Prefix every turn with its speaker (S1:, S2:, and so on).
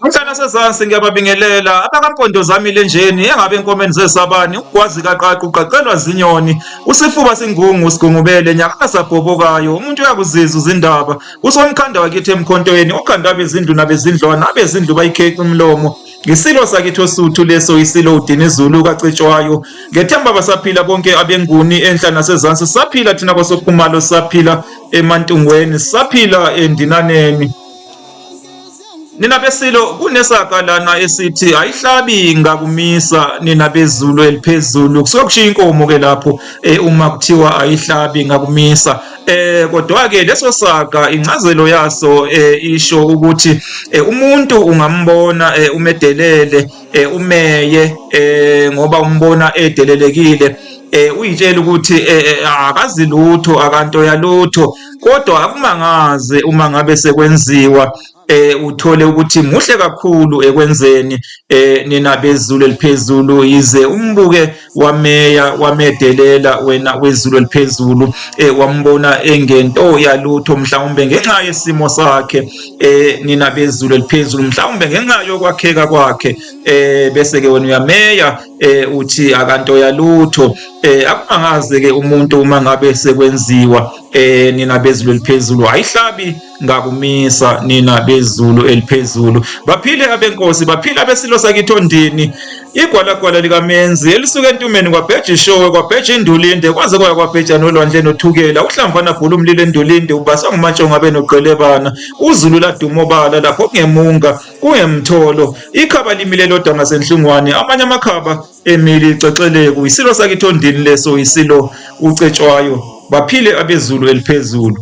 S1: Mhlana sezansi ngiyababingelela abakampondo zami lenjeni engabe enkomeni zesabani ukwazi kaqaqu uqaqelwa zinyoni usifuba singungu sigungubele nyaka sabhobokayo umuntu uyakuzizwa izindaba usomkhanda wakithi emkhontweni okhanda bezindlu nabezindlwana abezindlu bayikheci umlomo ngisilo sakithi osuthu leso isilo udini izulu kacetshwayo ngethemba basaphila bonke abenguni enhla nasezansi saphila thina kwasokhumalo saphila emantungweni saphila endinaneni. Nina besilo kunesakalana esithi ayihlabi ngakumisa nina bezulu eliphezulu kusuke kushiya inkomo ke lapho uma kuthiwa ayihlabi ngakumisa kodwa ke leso saka incazelo yaso isho ukuthi umuntu ungambona umedelele umeye ngoba umbona edelelekile uyitshela ukuthi akazi lutho akanto yalutho kodwa akumangaze uma ngabe sekwenziwa uthole ukuthi muhle kakhulu ekwenzeni nina bezulu eliphezulu yize umbuke wameya wamedelela wena wezulu eliphezulu wambona engento yalutho mhlawumbe ngenxa yesimo sakhe nina bezulu eliphezulu mhlawumbe ngenxa yokwakheka kwakhe bese ke wena uyameya uthi akanto yalutho akumangaze ke umuntu uma ngabe sekwenziwa nina bezulu eliphezulu ayihlabi ngakumisa nina bezulu eliphezulu baphile abenkosi baphile abesilo sakithondini igwalagwala likamenzi elisuka entumeni kwabheja ishowe kwabheja indulinde kwaze kwaya kwabheja nolwandle nothukela uhlamvana bhula umlilo endulinde ubaswa ngumatshongo abe noqelebana uzulu ladumobala lapho kungemunga kungemtholo ikhaba limile lodwa ngasenhlungwane amanye amakhaba emili iceceleku isilo sakithondini leso isilo ucetshwayo baphile abezulu eliphezulu.